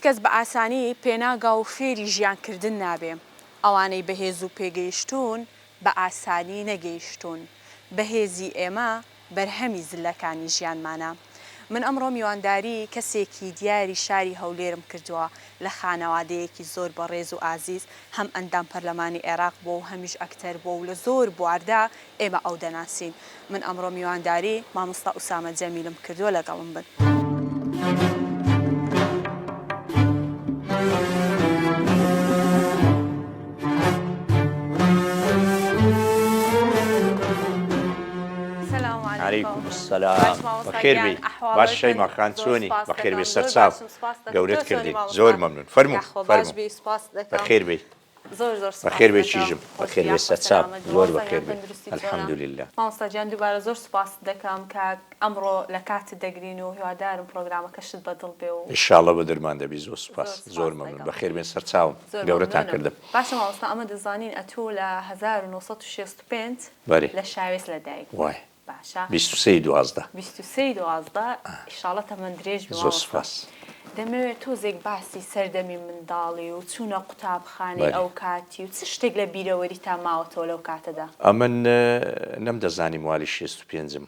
کەس بە ئاسانی پێناگا و فێری ژیانکردن نابێ. ئەوانەی بەهێز و پێگەیشتون بە ئاسانی نەگەیشتون. بەهێزی ئێمە بەرهەمی زلەکانی ژیانمانە. من ئەمڕۆ میوانداری کەسێکی دیاری شاری هەولێرم کردووە لە خانەوادەیەکی زۆر بەڕێز و ئازیز، هەم ئەندام پەرلەمانی عێراق بۆ و هەمیش ئەکتەر بۆ و لە زۆر بواردا ئێمە ئەو دەناسین. من ئەمڕۆ میوانداری مامۆستا ئوسامە جەمیلم کردووە لەگەڵم بن. عليكم السلام بخير بي باش شي ما خان سوني بخير بي سرساو قولت كردي زور ممنون فرمو بخير بي زۆر بخير بي چیژم بخير بي سرساو زۆر بخير بي الحمد لله مامۆستا گیان دووبارە زۆر سوپاس دەکەم کە ئەمڕۆ لە کاتت دەگرین و هیوادارم پرۆگرامەکەشت بەدڵ بێ و ئینشاءالله بە دەرمان دەبی زۆر سوپاس زۆر ممنون بخير بي سرساو گەورەتان کردم. باشە مامۆستا ئەمە دەزانین ئەتوو لە 1965 لە شاوێز لەدایک وای باشە 23/12 ئیشاڵە تەمەند درێژ بێ. زۆر سوپاس. دەمەوێت تۆزێک باسی سەردەمی منداڵی و چوونە قوتابخانەی ئەو کاتی و چ شتێک لە بیرەوەری تا ماوەتەوە لەو کاتەدا؟ ئەمن نەمدەزانی موالی 65م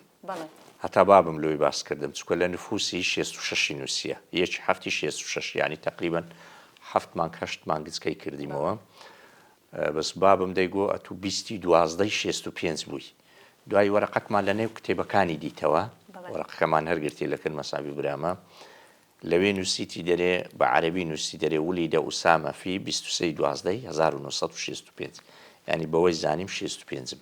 هەتا بابم لۆی باس کردم چکە لە نفوسی 66 نووسە یەکی هەفتی 66 ینی تقریبان 7 مانگ 8 مانگ گچکەی کردیمەوە. بەس بابم دەیگۆ ئەتوو 20/12/65 بووی. دوای وەرەقەتمان لە نێو کتێبەکانی دیتەوە وەرەقەکەمان هەرگرتی لەکرد مەساوی برامە لەوێ نووسیتی دەرێ بە عەرەبی نووسی دەرێ ولیدە ئوسامە فی 23/12/1965 ینی بەوەی زانیم 65م.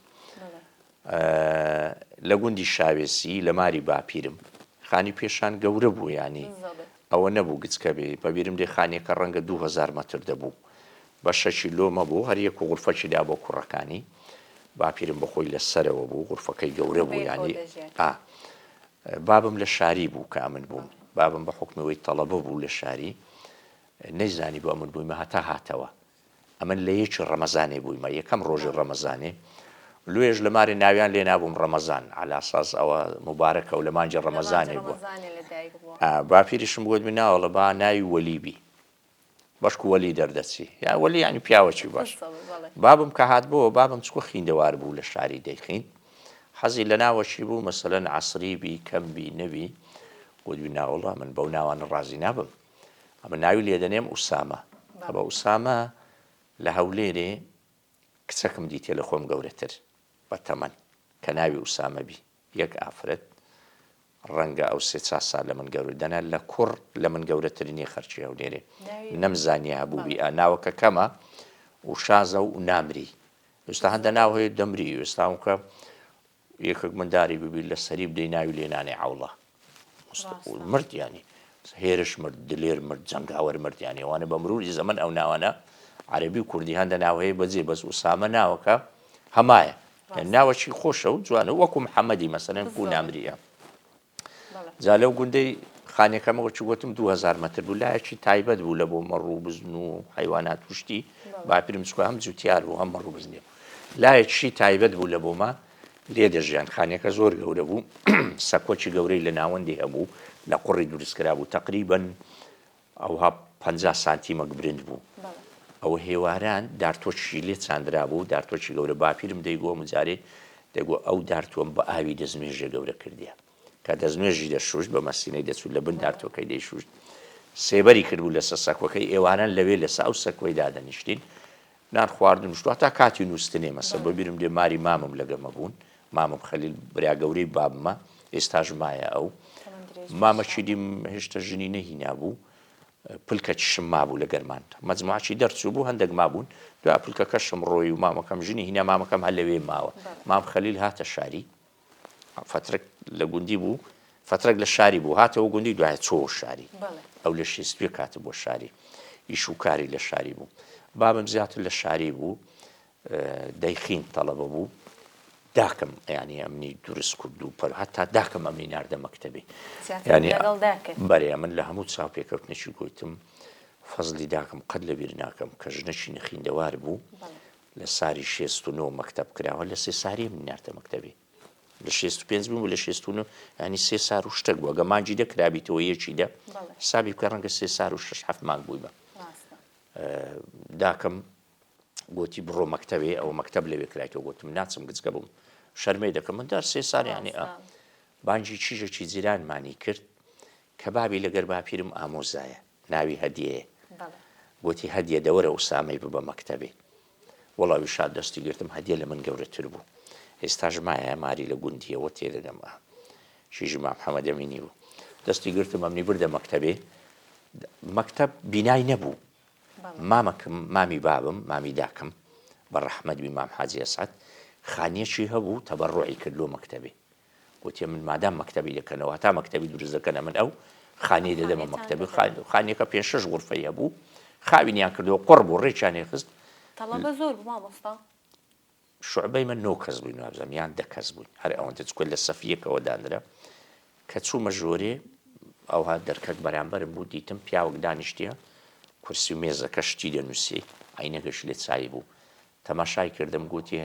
لە گوندی شاوێسی لە ماری باپیرم خانی پێشان گەورە بوو ینی ئەوە نەبوو گچکە بێ بەبیرم دێ خانێکە ڕەنگە 2000 مەتر دەبوو بە 6 لۆمە بوو هەر یەک و غورفەچیدا بۆ کوڕەکانی باپیرم بەخۆی لەسەرەوە بوو غورفەکەی گەورە بوو ینی بابم لە شاری بوو کە ئەمن بووم بابم بە حکمەوەی تەڵەبە بوو لە شاری نەیزانی بۆ ئەمن بوویمە هەتا هاتەوە ئەمن لە یەکی ڕەمەزانێ بوویمە یەکەم ڕۆژی ڕەمەزانێ لێژ لە ماری ناویان لێ نابووم ڕەمەزان علاساس ئەوە مبارەکە و لە مانجی ڕەمەزانێ بووە باپیریشم بۆت مناوەڵە با ناوی وەلیبی بەشک وەلی دەردەچی یا وەلی ینی پیاوەکی باش. بابم کە هات بۆ بابم چکۆ خوێندەوار بوو لە شاری دەیخین حەزی لە ناوەشی بوو مەسەلەن عەسریبی کەمبی نەبی گوتبی ناوەڵا من بەو ناوانە ڕازی نابم ئەمە ناوی لێ دەنێم ئوسامە ئەبە ئوسامە لە هەولێرێ کچەکەم دیتێ لە خۆم گەورەتر بە تەمەن کە ناوی ئوسامە بی یەک ئافرەت ڕەنگە ئەو 3 سال لە من گەورە دەنا لە کوڕ لە من گەورەترینی خەرچی هەولێرێ نەمزانی هەبووبی ناوەکە کەمە و شازە و نامری ئێستا هەندە ناو هەیە دەمری ئێستاوم کە یەکێک منداری ببی لە سەری بدەی ناوی لێنانێ عەوڵە مرد ینی هێرش مرد دلێر مرد جەنگاوەر مرد ینی ئەوانە بە مروری زەمن ئەو ناوانە عەرەبی و کوردی هەندە ناو هەیە بەجێ بەس ئوسامە ناوەکە هەمایە ناوەکی خۆشە و جوانە وەکو محەممەدی مەسەلەن کو نامریە. جا لەو گوندەی خانێکەمەوە چ گوتم 2000 مەتر بوو لایەکی تایبەت بوو لە بۆ مەڕوو بزن و حیوانات توشتی باپیرم چکە هەم جوتیار بوو هەم مەڕوو بزنێ لایەکی تایبەت بوو لە بۆمە لێ دەژیان خانێکە زۆر گەورە بوو سەکۆکی گەورەی لە ناوەندی هەبوو لە قوڕی دروستکرا بوو تقریبەن ئەوها 50 سانتیمە برند بوو ئەوە هێواران دارتۆچی لێ چاندرا بوو دارتۆچی گەورە باپیرم دەیگۆ مجارێ دەیگۆ ئەو دارتۆم بە ئاوی دەستنوێژە گەورە کردیە کە دەستنوێژی دەشوشت بە مەسینەی دەچوو لە بن دارتۆکەی دەیشوشت سێبەری کردبوو لەسەر سەکۆکەی ئێواران لەوێ لەسا ئەو سەکۆی دادەنیشتین نان خواردن شتوە تا کاتی نووسنێ مەسە بۆ بیرم دێ ماری مامم لەگەمە بوون مامم خەلیل برا گەورەی بابمە ئێستاژ مایە ئەو مامەچی دیم هێشتا ژنی نەهینا بوو پلکەکیشم مابوو لە گەرمان مەجموعەکی دەرچوو بوو هەندێک مابوون دوای پلکەکەشم ڕۆی و مامەکەم ژنی هینا مامەکەم هەر لەوێ ماوە مام خەلیل هاتە شاری فترێک لە گوندی بوو فترێک لە شاری بوو هاتەوە گوندی دوایە چۆ شاری ئەو لە 62 کاتە بۆ شاری ئیش و کاری لە شاری بوو بابم زیاتر لە شاری بوو دەیخین تەڵەبە بوو داکەم ینی ئەمنی دروست کرد و پەر هەتا داکەم ئەمنی ناردە مەکتەبی ینی بەرێ من لە هەموو چاوپێکەوتنێکی گوتم فەزلی داکەم قەت لەبیر ناکەم کە ژنەکی نەخیندەوار بوو لە ساری 69 مەکتەب کراوە لە 3 ساری من ناردە مەکتەبی لە 65 بووم لە 69 ینی 3 سار و شتێک بووە گە مانجی دەکرابیتەوە یەکیدا حسابی بکە ڕەنگە 3 سار و 6 مانگ بووی بە داکەم گوتی بڕۆ مەکتەبێ ئەو مەکتەب لەوێ کرایەوە گوتم ناچم گچکە بووم شەرمەی دەکەم من دا 3 سار یانی بانجی چیژێکی جیرانمانی کرد کە بابی لەگەر باپیرم ئامۆزایە ناوی هەدیەیە گوتی هەدیە دەوەرە ئوسامەی ببە مەکتەبێ وەڵاوی شاد دەستی گرتم هەدیە لە من گەورەتر بوو ئێستاش مایە ماری لە گوندیەوە تێدەدەمە شیژی مام محەممەد ئەمینی بوو دەستی گرتم ئەمنی بردە مەکتەبێ مەکتەب بینای نەبوو مامەکەم مامی بابم مامی داکەم بە ڕەحمەت بی مام حاجی ئەسعەد خانیەکی هەبوو تەبەڕوعی کرد لۆ مەکتەبێ گوتی من مادام مەکتەبی دەکەنەوە تا مەکتەبی دروست دەکەنە من ئەو خانی دەدەمە مەکتەبی خانیەکە 5-6 غورفەیە بوو خاوینیان کردەوە قڕ بوو ڕێکیانێ خست تەڵەبە زۆر بوو مامۆستا شوعبەی من 9 کەس بووین وابزانم یان 10 کەس بووین هەر ئەوەندە چکۆ لە سەفیەکەوە دانرا کە چوومە ژۆرێ ئەوها دەرکەک بەرامبەرم بوو دیتم پیاوەک دانیشتیە کورسی و مێزەکە شتی دەنووسی عینەکەش لێ چای بوو تەماشای کردم گوتی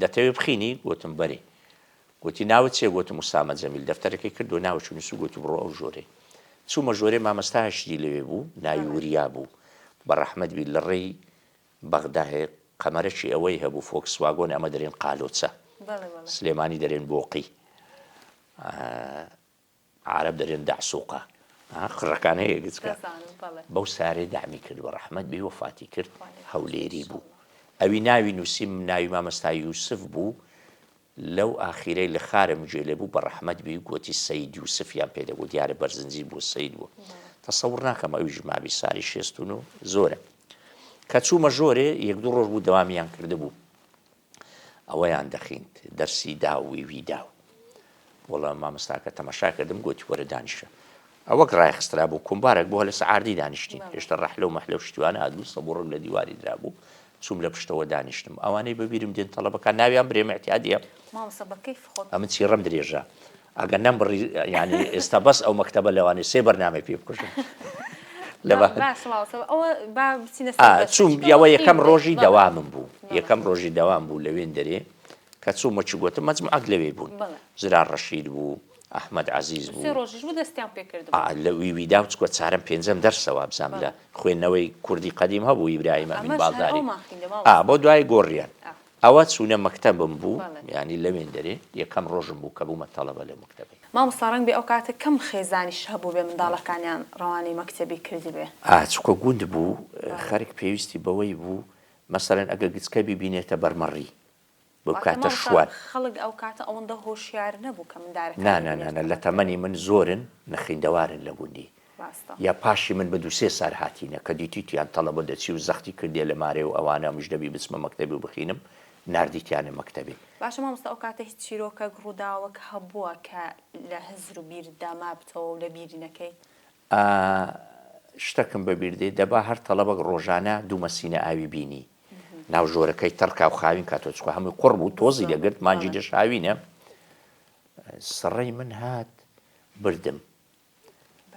دەتەوێت بخینی گوتم بەرێ گوتی ناوت چێ گوتم وسامە جەمیل دەفتەرەکەی کردو ناوچ نووسی گوتی بڕۆ ئەو ژۆرێ چوومە ژۆرێ مامەستایشتی لەوێ بوو ناوی وریا بوو بە ڕەحمەت بی لە ڕێی بەغدا هەیە قەمەرەکی ئەوەی هەبوو فۆکسواگۆن ئەمە دەرێن قالۆچە سلێمانی دەرێن بۆقی عارەب دەرێن داعسووقە خڕەکان هەیە گچکە بەو سارێ دامی کرد بە ڕەحمەت بی وەفاتی کرد هەولێری بوو ئەوی ناوی نووسیم ناوی مامەستا یوسف بوو لەو ئاخیرەی لە خارم جێلێ بوو بە ڕەحمەت بی گوتی سەید یوسفیان پێدەبوو دیارە بەرزنجی بوو سەید بوو تەسەور ناکەم ئەوی ژمابی ساری 69 زۆرە کە چوومە ژۆرێ 1-2 ڕۆژ بوو دەوامیان کردبوو ئەوەیان دەخیند دەرسی دا و ویوی دا وەڵام مامەستاکە تەماشا کردم گوتی وەرە دانیشە ئەوەک ڕایخسترا بوو کۆمبارێک بۆ لە سەعاردی دانیشتین هێشتا ڕەحلە و مەحلە و شتوانە هاتبوو سەبوڕم لە دیواری درابوو چوم لە پشتەوە دانیشتم ئەوانەی بەبیرم دێن تەڵەبەکان ناویان برێمە احتیادیە ئەمن چیڕەم درێژە ئەگەر نەمبڕی ینی ئێستا بەس ئەو مەکتەبە لەوانێ 3 بەرنامەی پێ بکوژن چوم ئەوە یەکەم ڕۆژی دەوامم بوو یەکەم ڕۆژی دەوام بوو لەوێن دەرێ کە چوومە چی گوتم مەجموعەک لەوێ بوون زرار ڕەشید بوو ئەحمەد عەزیز بوو لە ویویدا و چکۆ چارەم 5ەم دەرسەوە بزانام لە خوێندنەوەی کوردی قەدیم هەبوو ئیبراهیم ئەمین باڵداری بۆ دوای گۆڕیان ئەوە چوونە مەکتەبم بوو ینی لەوێن دەرێ یەکەم ڕۆژم بوو کە بوومە تەڵەبە لە مەکتەبێ مامۆستا ڕەنگ بێ ئەو کاتە کەم خێزانیش هەبوو بێ منداڵەکانیان ڕەوانەی مەکتەبی کردی بێ چکۆ گوند بوو خەرێک پێویستی بەوەی بوو مەسەرەن ئەگە گچکە بیبینێتە بەرمەڕی بۆ کاتە شووار خەڵک ئەو کاتە ئەوەندە هۆشیار نەبوو کە مندارەکە نانە لە تەمەنی من زۆرن نەخیندەوارن لە گوندی یا پاشی من بە 2-3 سار هاتیینە کە دیتیان تەڵەبە دەچی و زەختی کردێ لە مارێ و ئەوانە مژدەبی بچمە مەکتەبی و بخینم نردیتیانە مەکتەبی باشە مامۆستا ئەو کاتە هیچ چیرۆکە ڕووداوەک هەبووە کە لە هەزر و بیردا مابتەوە و لە بیری نەکەی شتەکەم بەبیردێ دەبا هەر تەڵەبەک ڕۆژانە 2 مەسینە ئاوی بینی ناو ژۆرەکەی تەرکا و خاوین کاتۆ چکە هەمووی قڕ بوو تۆزی دەگرت مانجی دەشاوینە سڕەی من هات بردم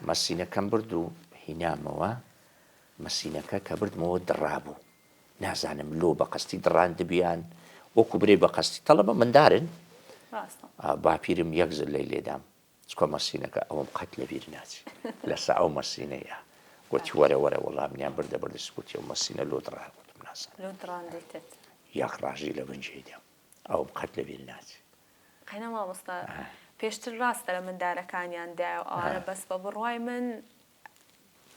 مەسینەکەم برد و هینامەوە مەسینەکە کە بردمەوە دڕابوو نازانم لۆ بە قەستی دڕان دەبیان وەکو برێ بە قەستی تەڵەبە مندارن باپیرم یەک زل لەی لێدام چکۆ مەسینەکە ئەوم قەت لەبیر ناچی لەسا ئەو مەسینەیە گوتی وەرە وەڵامیان بردە بەردەست گوتی ئەو مەسینە لۆ دڕا یاق ڕاژی لە بنجێدەم ئەوم قەت لەبیر ناچی قەینە مامۆستا پێشتر ڕاستە لە مندارەکانیاندا ئەوانە بەس بە بڕوای من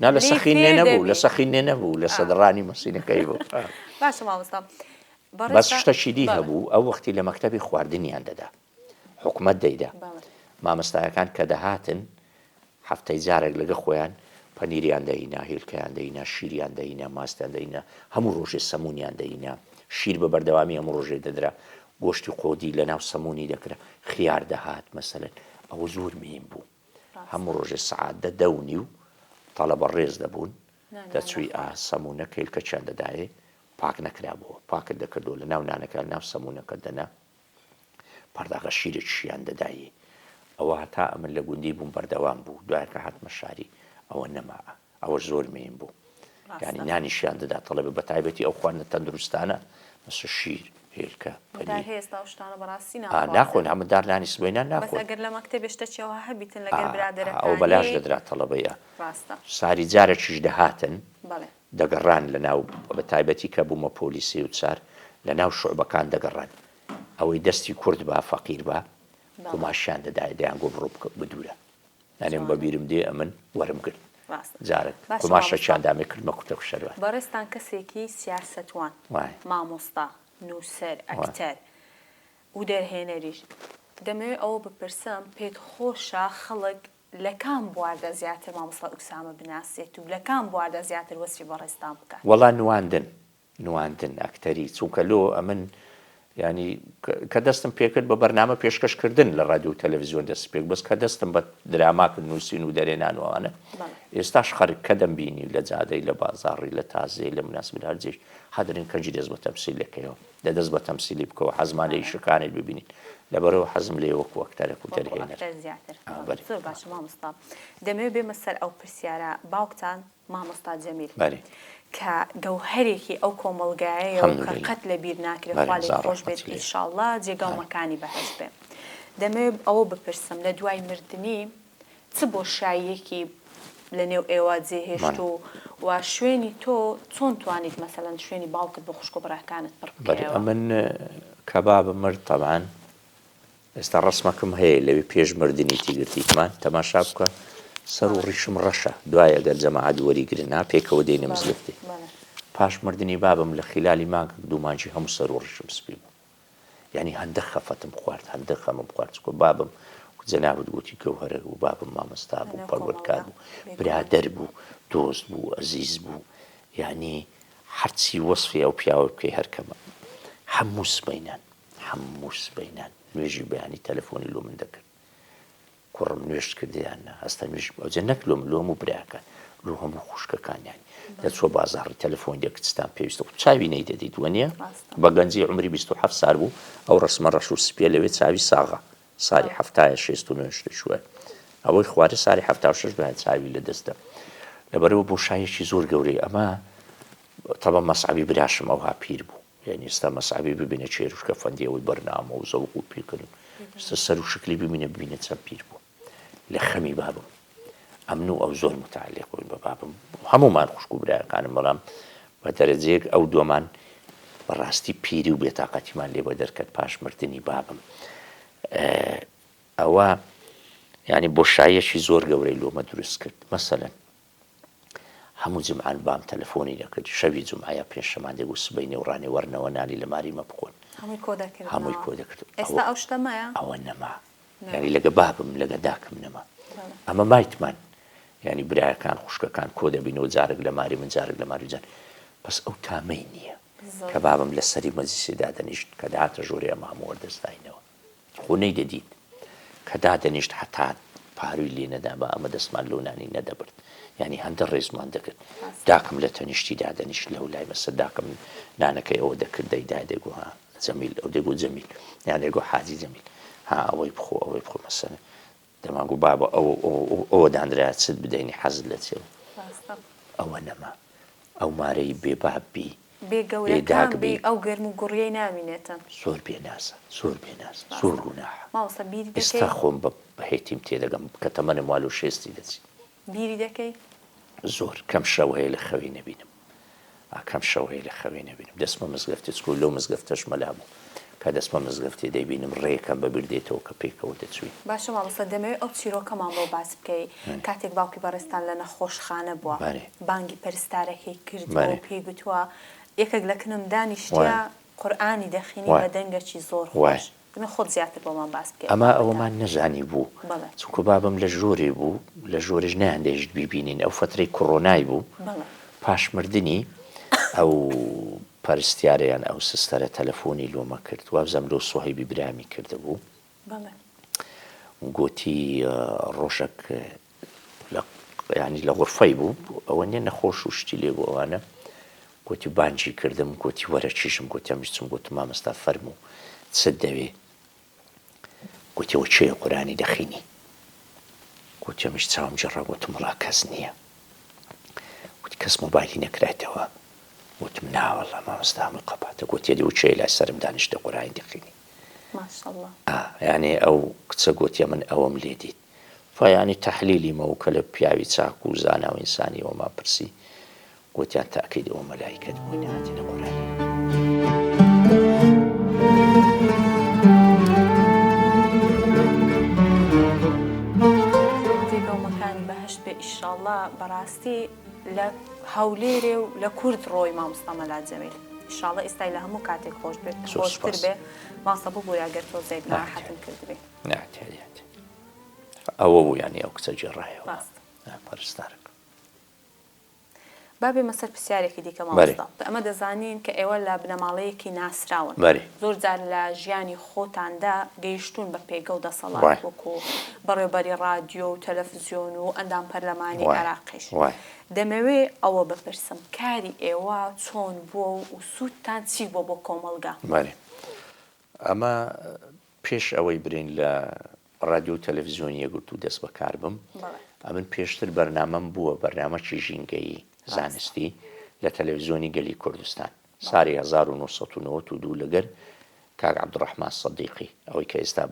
نا لە سەخینێ نەبوو لە سەخینێ نەبوو لە سەدڕانی مەسینەکەی بوو باشە مامۆستا بەس شتەشیدی هەبوو ئەو وەختی لە مەکتەبی خواردنیان دەدا حکومەت دەیدا مامۆستایەکان کە دەهاتن هەفتەی جارێک لەگە خۆیان پەنیریان دەینا هێلکەیان دەینا شیریان دەینا ماستیان دەینا هەموو ڕۆژێ سەمونیان دەینا شیر بە بەردەوامی هەموو ڕۆژێ دەدرا گۆشتی قۆدی لە ناو سەمونی دەکرا خیار دەهات مەسەلەن ئەوە زۆر مهم بوو هەموو ڕۆژێ سەعات 10 و تەڵەبە ڕێز دەبوون دەچووی سەمونە کەیلکەچیان دەدایێ پاک نەکرابەوە پاکت دەکردەوە لە ناو نانەکە ناو سەمونەکە دەنا پەرداغە شیرێکیان دەدایێ ئەوە هەتا ئەمن لە گوندی بووم بەردەوام بوو دوایکە هاتمە شاری ئەوە نەما ئەوە زۆر مهم بوو یعنی نانیشیان دەدا تەڵەبێ بە تایبەتی ئەو خواردنە تەندروستانە مەسە شیر هێلکە هێستا شتانە بەڕاستی ناخۆن هەمدار نانی سبەیان ناخۆن ئەگەر لە مەکتەبێ شتێکیەوە هەبیتن لەگەر برادەرەکانی ئەو بەلاش دەدرا تەڵەبەیە ڕاستە ساری جارێکیش دەهاتن بەڵێ دەگەڕان لە ناو بە تایبەتی کە بوومە پۆلیسی و چار لە ناو شوعبەکان دەگەڕان ئەوەی دەستی کورد بە فەقیر بە قماشیان دەدای دەیان گۆ بڕۆ بدورە نانێم بەبیرم دێ ئەمن وەرم کرد جارێک قماشەکیان دامێ کردمە کوتە شەروە بەڕێستان کەسێکی سیاسەتوان مامۆستا نووسەر ئەکتەر و دەرهێنەریش دەمەوێت ئەوە بپرسم پێت خۆشە خەڵک لە کام بواردە زیاتر مامۆستا ئوکسامە بناسێت و لە کام بواردە زیاتر وەسفی بەڕێستان بکات وەڵا نواندن ئەکتەری چونکە لۆ ئەمن ینی کە دەستم پێکرد بە بەرنامە پێشکەشکردن لە ڕادیو و تەلەڤیزیۆن دەست پێک بەس کە دەستم بە دراماکرد نووسین و دەرێنانەوەوانە ئێستاش خەرک کە دەمبینی لە جادەی لە بازاڕی لە تازەی لە مناسبت هەرجێش حەدرین کەنجی دەست بە تەمسیلەکەیەوە دەست بە تەمسیلی بکەوە حەزمان لە شکانی ببینین لەبەرەوە حەزم لێ وەکو ئەکتەرێک و دەرهێنەر زۆر باشە مامۆستا دەمەوێت بێمە سەر ئەو پرسیارە باوکتان مامۆستا جەمیل کە گەوهەرێکی ئەو کۆمەڵگایەیە کە قەت لە بیر ناکرێت خوا لێی خۆش بێت ئینشاءڵڵا جێگەڵمەکانی بەهەش بێ دەمەوێت ئەوە بپرسم لە دوای مردنی چ بۆشاییەکی لە نێو ئێوە جێهێشت و شوێنی تۆ چۆن توانیت مەسەلەن شوێنی باوکت بە خوشک و بڕاکانت پڕ بکەیەوە من کە بابم مرد تەبعاً ئێستا ڕسمەکەم هەیە لەوێ پێش مردنی تیگرتیکمان تەماشا بکە سەر و ڕیشم ڕەشە دوای ئەگەر جەماعەت وەریگرنا پێکەوە دێنە مزگەوتێ پاش مردنی بابم لە خلالی مانگ دوومانجی هەموو سەر و ڕیشم سپی بوو یعنی هەندە خەفەتم خوارد هەندە خەمم خوارد چکۆ بابم جەنابەت گوتی گەوهەرە و بابم مامۆستا بوو پەروەردگار بوو برادەر بوو دۆست بوو ئەزیز بوو یعنی هەرچی وەسفی ئەو پیاوە بکەی هەرکەمە هەموو سبەینان نوێژی بەیانی تەلەفۆنی لۆ من دەکرد کوڕم نوێشت کردیانە هەستا نوێژ ئەوجە نەک لۆم و براکان لۆ هەموو خوشکەکانیانی دەچۆ بازاڕی تەلەفۆن دەکردستان پێویستە چاوی نەی دەدەیت وەنیە بە گەنجی عمری 27 سال بوو ئەو ڕسمە ڕەش و سپێ لەوێ چاوی ساغا ساری هەفتایە 69 شوێ ئەوەی خوارە ساری 76 بە چاوی لە دەستە لەبەرەوە بۆشایەکی زۆر گەورەی ئەمە تەبە مەسعبی براشم ئەوها پیر بوو یعنی ئێستا مەسعبی ببینە چێروشکە فەندیەوەی بەرنامە و زەوق و پیرکردن سەر و شکلی ببینە چەند پیر بوو لە خەمی بابم ئەمن و ئەو زۆر متعلق بووین بە بابم هەمومان خوشک و برایەکانم بەڵام بە دەرەجەیەک ئەو دووەمان بەڕاستی پیری و بێتاقەتیمان لێ بە دەرکەت پاش مردنی بابم ئەوە ینی بۆشایەکی زۆر گەورەی لۆمە دروست کرد مەسەلەن هەموو جمعان بام تەلەفۆنی دەکرد شەوی جمعە پێشەمان دەگو سبەی نێوڕانی وەرنەوە نانی لە ماریمە بخۆن هەمووی کۆ دەکرد ئێستا ئەو شتەمەیە ئەوە نەما ینی لەگە بابم لەگە داکم نەما ئەمە مایتمان ینی برایەکان خوشکەکان کۆ دەبینەوە جارێک لە ماری من جارێک لە ماریجان بەس ئەو تامەی نییە کە بابم لە سەری مەجلیسێدا دەنیشت کە داهاتە ژۆرێ ئەمە هەموو وەردەستاینەوە خۆنەی دەدیت کە دادەنیشت حتا پاروی لێ نەدا بە ئەمە دەستمان لۆنانی نەدەبرد ینی هەندە ڕێزمان دەکرد داکەم لە تەنیشتی دادەنیشت لەو لای مەسە داکەم نانەکەی ئەوە دەکرد دەیدا دەگو ها جەمیل ئەو دەگو جەمیل یان دەگو حاجی جەمیل ها ئەوەی بخۆ مەسەلە دەمانگو بابە ئەوە دانرا چت بدەینی حەزت لە چێ ئەوە نەما ئەو مارەی بێبابی بێگەورەکان بێ ئەو گەرم و گوڕیەی نامینێتە زۆر بێناسە زۆر گوناحە ئێستا خۆم بە هێتیم تێدەگەم کە تەمەنم وال و شێستی دەچی بیری دەکەی زۆر کەم شەوەیە لە خەوی نەبینم کەم شەوەیە لە خەوی نەبینم دەستمە مزگەفتی چکۆ لەو مزگەفتەش مەلا بوو کە دەستمە مزگەفتی دەیبینم ڕێیەکەم بەبیر دێتەوە کە پێکەوە دەچوی باشە مامۆستا دەمەوێت ئەو چیرۆکەمان بۆ باس بکەی کاتێک باوکی بەڕێستان لە نەخۆشخانە بووە بانگی پەرستارەکەی کردەوە پێی گوتووە یەکێک لە کنم دانیشتە قورئانی دەخوێنی بە دەنگێکی زۆر خۆش خۆت زیاتر بۆمان باس بکەی ئەمە ئەوەمان نەزانی بوو چونکە بابم لە ژۆرێ بوو لە ژۆرش نەیاندێشت بیبینین ئەو فترەی کۆڕۆنای بوو پاش مردنی ئەو پەرستیارەیان ئەو سستەرە تەلەفۆنی لۆمە کرد وابزەم لۆ سوهەیبی برامی کردهبوو گوتی ڕۆژێک ینی لە غورفەی بوو ئەوە نیە نەخۆش و شتی لێ بوو ئەوانە گوتی بانجی کردم گوتی وەرە چیشم گوتی ئەمیش چم گوتم مامۆستا فەرموو چت دەوێ گوتیەوە چێ قورئانی دەخوێنی گوتی ئەمیش چاوم جێڕا گوتم وەڵا کەس نییە گوتی کەس مۆبایلی نەکرایتەوە وتم ناوەڵڵا مامۆستام قەپاتە گوتی دی و چێ لای سرم دانیشتە قورآن دەخوێنی ماشەڵڵا یعنی ئەو کچە گوتیە من ئەوەم لێ دیت فیانی تەحلیلی مەوە کە لە پیاوی چاک و زانا و ئینسانی ئەوما پرسی گوتیان تاکید ئەوە مەلایکەت بووی نهاتینە قورآنی جێگەڵمەکانی بەهەشت بێ ئیشاڵڵا بەڕاستی لە هەولێرێ و لە کورد ڕۆی مامۆستا مەلات جەمیل ئیشاڵڵا ئێستای لە هەموو کاتێک خۆشتر بێ ماسە بوو ئەگەر تۆزێک ناحەتم کرد بێ ئەوە بوو ینی ئەو کچە جێڕایەوە پەرستارە بابێ مەسەر پرسیارێکی دیکە مامۆستا ئەمە دەزانین کە ئێوە لە بنەماڵەیەکی ناسراون زۆر جار لە ژیانی خۆتاندا گەیشتون بە پێگە و دەسەڵات وەکو بەڕێوەبەری رادیۆ و تەلەڤیزیۆن و ئەندام پەرلەمانی عێراقیش دەمەوێ ئەوە بپرسم کاری ئێوە چۆن بووە و سوودتان چی بووە بۆ کۆمەلگا ئەمە پێش ئەوەی برین لە رادیۆ و تەلەڤیزیۆنی یەکگرتو دەست بەکار بم ئەمن پێشتر بەرنامەم بووە بەرنامەی ژینگەیی زانستی لە تەلەڤیزیۆنی گەلی کوردستان ساڵی 1992 لەگەر کاک عەبدوڕەحمان سەدیقی ئەوەی کە ئێستا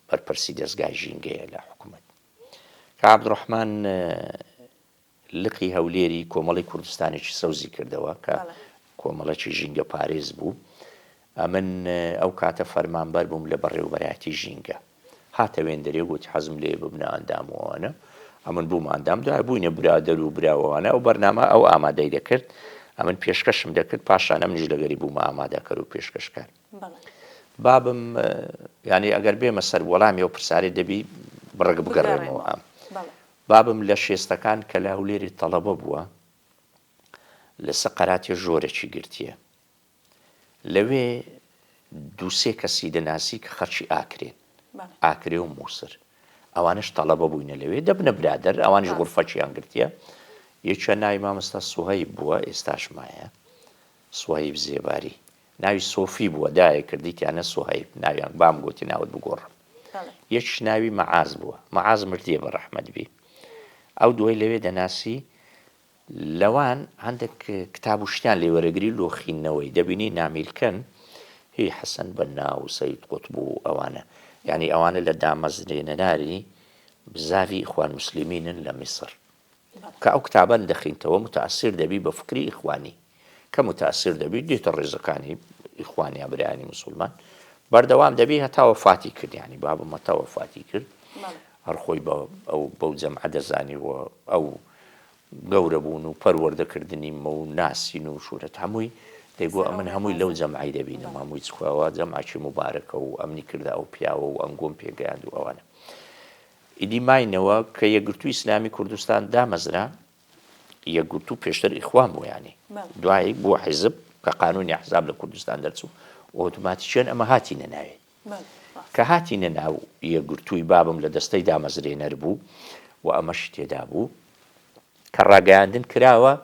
بەرپرسی دەستگای ژینگەیە لە حکوومەت کاک عەبدوڕەحمان لقی هەولێری کۆمەڵی کوردستانێکی سەوزی کردەوە کە کۆمەڵەکی ژینگە پارێز بوو ئەمن ئەو کاتە فەرمانبەر بووم لە بەڕێوەبەرایەتی ژینگە هاتە وێندەرێ گوتی حەزم لێ ببنە ئەندامەوەوانە ئەمن بووم ئەندام دوای بووینە برادەر و براوەوانە ئەو بەرنامە ئەو ئامادەی دەکرد ئەمن پێشکەشم دەکرد پاشانە منیش لەگەری بوومە ئامادەکەر و پێشکەشکار بابم ینی ئەگەر بێمە سەر وەڵامی ئەو پرسیارێ دەبی بڕێک بگەڕێمەوە بابم لە شێستەکان کە لە هەولێری تەڵەبە بووە لە سەقەراتی ژۆرێکی گرتیە لەوێ دووسێ کەسی دەناسی کە خەرچی ئاکرێن ئاکرێ و مووسر ئەوانش تەڵەبە بووینە لەوێ دەبنە برادەر ئەوانش غورفەچیان گرتیە یەکێ ناوی مامۆستا سوهەیب بووە ئێستاش مایە سوهەیب زێباری ناوی سۆفی بووە دایە کردیتیانە سوهەیب ناویان بام گوتی ناوت بگۆڕم یەکیش ناوی مەعاز بووە مەعاز مردیە بە ڕەحمەت بی ئەو دوای لەوێ دەناسی لەوان هەندێک کتاب و شتیان لێوەرەگری لۆخینەوەی دەبینی نامیلکەن هی حەسەن بەنا و سەید قوتب و ئەوانە یعنی ئەوانە لە دامەزرێنەرانی بزاوی ئیخوان موسلیمینن لە میسر کە ئەو کتابان دەخینتەوە متەئەسیر دەبی بە فکری ئیخوانی کە متەئەسیر دەبی دیتە ڕێزەکانی ئیخوانیا برایانی موسڵمان بەردەوام دەبی هەتا وەفاتی کرد ینی بابم هەتا وەفاتی کرد هەر خۆی بەو جەمعە دەزانیوە ئەو گەورە بوون و پەروەردەکردنی مە و ناسین و شوورەت هەمووی دەیگۆ ئەمن هەمووی لەو جەمعی دەبینم هەمووی چخواوە جەمعی مبارەکە و ئەمنی کردە ئەو پیاوە و ئەنگۆم پێگەیاند و ئەوانە ئیدی ماینەوە کە یەکگرتووی ئیسلامی کوردستان دامەزرا یەکگرتوو پێشتر ئیخوان بوو ینی دوایی بووە حیزب کە قانونی ئەحزاب لە کوردستان دەرچوو ئۆتۆماتیکیان ئەمە هاتینە ناوێ کە هاتینە ناو یەکگرتووی بابم لە دەستەی دامەزرێنەر بوو و ئەمەش تێدا بوو کە ڕاگەیاندن کراوە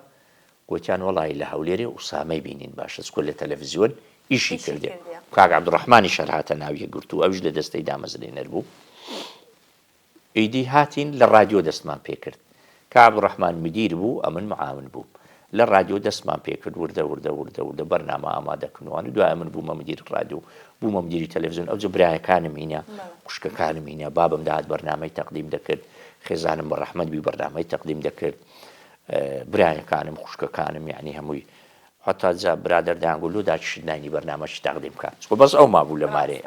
گوتیان وەڵی لە هەولێرێ ئوسامەی بینین باشە چکۆ لە تەلەڤیزیۆن ئیشی کردێ کاک عەبدوڕەحمانی شەر هاتە ناو یەکگرتوو ئەوش لە دەستەی دامەزرێنەر بوو ئیدی هاتین لە رادیۆ دەستمان پێ کرد کە عەبدوڕەحمان مدیر بوو ئەمن معاون بوو لە رادیۆ دەستمان پێ کرد وردە بەرنامە ئامادەکردنەوە دوای من بوومە مدیر رادیۆ بوومە مدیری تەلەڤیزیۆن ئەوجە برایەکانم هینە خوشکەکانم هینە بابم داهات بەرنامەی تەقدیم دەکرد خێزانم بە ڕەحمەت بی بەرنامەی تەقدیم دەکرد برایەکانم خوشکەکانم یعنی هەمووی حتا جا برادەر دانگولو داچشت نانی بەرنامەی تەقدیم کات چکۆ بەس ئەو مابوو لە مارێ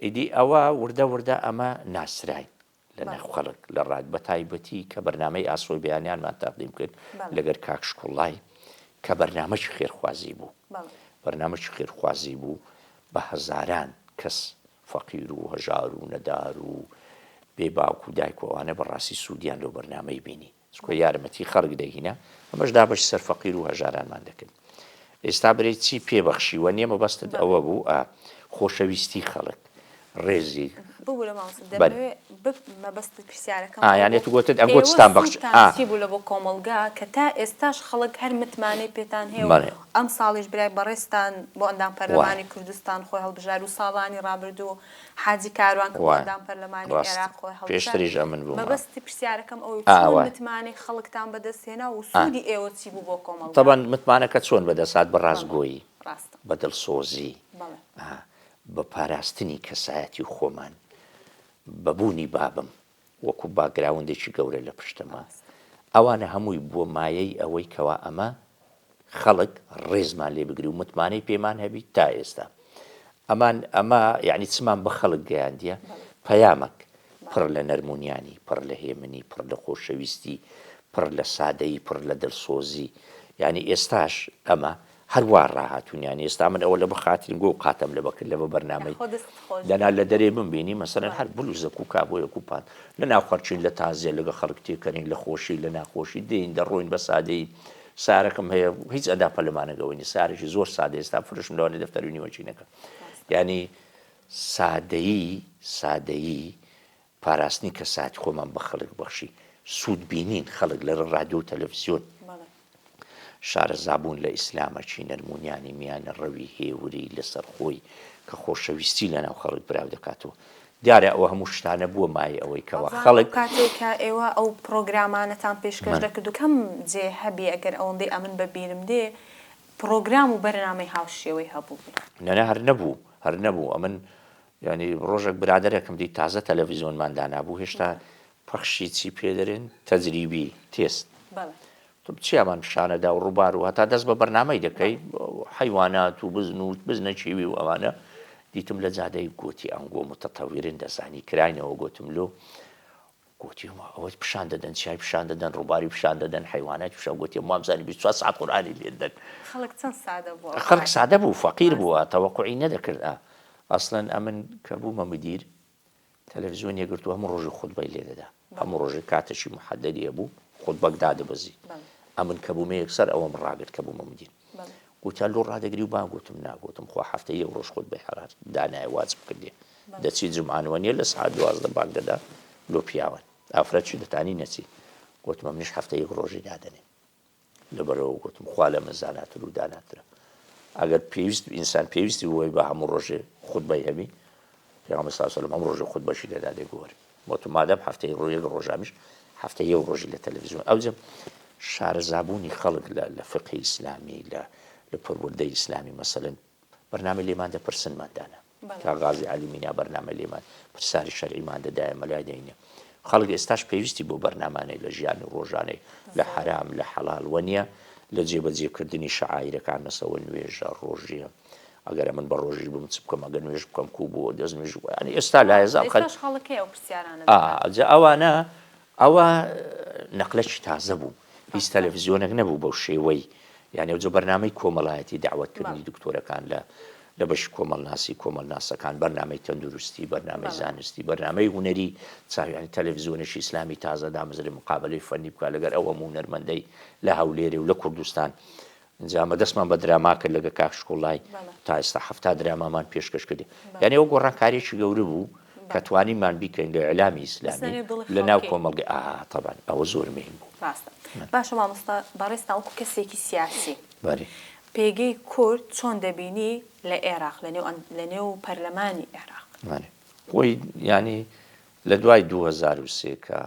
ئیدی ئەوە وردە ئەمە ناسراین لە ناو خەڵک لە ڕاد بە تایبەتی کە بەرنامەی ئاسۆی بەیانیانمان تەقدیم کرد لەگەر کاک شکوڵای کە بەرنامەی خێرخوازی بوو بەرنامەی خێرخوازی بوو بە هەزاران کەس فەقیر و هەژار و نەدار و بێ باوک و دایک و ئەوانە بەڕاستی سوودیان لەو بەرنامەی بینی چکۆ یارمەتی خەڵک دەهینە ئەمەش دابەش سەر فەقیر و هەژارانمان دەکرد ئێستا برێ چی پێبەخشیوە نییە مەبەستت ئەوە بوو خۆشەویستی خەڵک ڕێزی ببوو لە ماوەسە دەبێت مەبەستی پرسیارەکەم یانێت گوتت ئەم گوتستان بەخش چی بوو لە بۆ کۆمەلگا کە تا ئێستاش خەڵک هەر متمانەی پێتان هەیە ئەم ساڵیش برای بەڕێستان بۆ ئەندام پەرلەمانی کوردستان خۆی هەڵبژار و ساڵانی ڕابردوو حاجی کاروان کە بۆ ئەندام پەرلەمانی عێراق خۆی هەڵبژار پێشتریش ئەمن بوو مەبەستی پرسیارەکەم ئەوەی متمانەی خەڵکتان بەدەستهێنا و سوودی ئێوە چی بوو بۆ کۆمەلگا طبعاً متمانەکە چۆن بەدەسات بە ڕاستگۆیی بە دڵسۆزی بە پاراستنی کەسایەتی خۆمان بەبوونی بابم وەکو باگراوندێکی گەورە لە پشتەمە ئەوانە هەمووی بۆ مایەی ئەوەی کەوا ئەمە خەڵک ڕێزمان لێ بگری و متمانەی پێمان هەبی تا ئێستا ئەمە یعنی چمان بە خەڵک گەیاندیە پەیامک پڕ لە نەرمونیانی پڕ لە هێمنی پڕ لە خۆشەویستی پڕ لە سادەیی پڕ لە دڵسۆزی یعنی ئێستاش ئەمە هەروە ڕاهاتونیان ئێستا من ئەوە لە بەخاترین گۆ قاتم لە بەکرد لە بە بەرنامەی لەنا لە دەرێ بمبینی مەسەرەن هەر بلوزە و کابۆیە کوپان لە ناو خەرچین لە تازیە لەگە خەڵک تێکەرین لە خۆشی لە ناخۆشی دێین دەڕۆین بە سادەی سارەکەم هەیە هیچ ئەدا پەلمانەگەوەنی سارێکی زۆر سادە ئێستا فرشم لەوانێ دەفتەری نیوەچینەکە ینی سادەیی پاراستنی کە ساتی خۆمان بە خەڵک بەخشی سوود بینین خەڵک لە ڕادیۆ و تەلەڤیزیۆن شارەزابوون لە ئیسلامەکی نەرمونیانی میانە ڕەوی هێوری لەسەر خۆی کە خۆشەویستی لەناو خەڵک براو دەکاتەوە دیارە ئەوە هەموو شتانە بووە مای ئەوەی کەەوە خەڵک کاتێککە ئێوە ئەو پرۆگرامانەتان پێشکەش دەکرد و کەم جێ هەبی ئەگەر ئەوەندەی ئەمن بەبیرم دێ پرۆگرام و بەرنامەی هاوشێوەی هەبوو نەنە هەر نەبوو ئەمن ینی ڕۆژێک برادێکم دی تازە تەلەڤیزۆنمان دانابوو هێشتا پەخشی چی پێدەرێن تەجریبی تێست چیامان پیشانەدا و ڕووبار و هەتا دەست بە بەرنامەی دەکەی حیوانات و بزن و بزنەچیوی و ئەوانە دیتم لە جادەی گوتی ئەنگۆ متەتەویرن دەزانی کراینەوە گوتم لۆ گوتی ئەوە پیشان دەدەن چای پیشان دەدەن ڕووباری پیشان دەدەن حیوانات پیشان گوتی مامزانی 24 ساعت قورئانی لێدەن خەڵک سادە بوو فەقیر بووە تەوەقعی نەدەکرد ئەسڵەن ئەمن کە بوومە مدیر تەلەڤیزیۆن یەگرتو هەموو ڕۆژی خودبەی لێ دەدا هەموو ڕۆژی کاتەشی محەدەدی هەبوو خودبەک دادەبەزی ئەمن کە بوومە یەکسەر ئەوەم ڕاگرت کە بوومە مدیر گوتیان لۆ ڕادەگری و بانگوتم ناگوتم خوا هەفتەی یەک ڕۆژ خودبەی حەرات دانایە واجب کردێ دەچی جمعانەوە نیە لە سعات 12 بانگ دەدا لۆ پیاوان ئافرەت چی دەتانی نەچی گوتمە منیش هەفتەی یەک ڕۆژی دادەنێ لەبەرەوە گوتم خوا لە مەزاناتر و داناترە ئەگەر پێویست ئینسان پێویستی بۆی بە هەموو ڕۆژێ خودبەی هەبی پێغەمبەر صلی الله علیه و سلم هەموو ڕۆژێ خودبەشی دەدا دەگوەر بۆتە مادەم هەفتەی ڕۆژێک ڕۆژامیش هەفتەی یەک ڕۆژی لە تەلەڤیزیۆن ئەوجە شارەزابوونی خەڵک لە فقهی ئیسلامی لە پەروەردەی ئیسلامی مەسەلەن بەرنامەی لێمان دەپرسنماندانە تا غازی عەلیمینا بەرنامە لێمان پرسیاری شەرعیمان دەدایە مەلای دەینێ خەڵک ئێستاش پێویستی بۆ بەرنامانەی لە ژیانی ڕۆژانەی لە حرام لە حەڵال وەنیە لە جێبەجێکردنی شەعائیرەکان نەسەوە نوێژە ڕۆژیە ئەگەر من بە ڕۆژی بم چ بکەم ئەگەر نوێژ بکەم کوو بۆ دەست نوێژ ینی ئێستا لایەزا ئەوانە ئەوە نەقلەکی تازە بوو هیچ تەلەڤیزیۆنێک نەبوو بەو شێوەی یعنی ئەوجە بەرنامەی کۆمەڵایەتی داوەتکردنی دکتۆرەکان لە بەشی کۆمەڵناسی کۆمەڵناسەکان بەرنامەی تەندروستی بەرنامەی زانستی بەرنامەی هونەری چاویانی تەلەڤیزیۆنێکی ئیسلامی تازە دامەزرێ مقابلەی فەنی بکات لەگەر ئەوە هونەرمەندەی لە هەولێرێ و لە کوردستان ئەمە دەستمان بە دراما کرد لەگە کاکشکۆڵای تا ئێستا هەفتا درامامان پێشکەش کردی یعنی ئەو گۆڕانکاریێکی گەورە بوو کە توانیمان بیکەین لە ئیعلامی ئیسلامی لە ناو کۆمەڵگە طبعا ئەوە زۆر مهم بوو باشە مامۆستا بەڕێستا وەکو کەسێکی سیاسی پێگەی کورد چۆن دەبینی لە عێراق لە نێو پەرلەمانی عێراق خۆی ینی لە دوای 2003 کە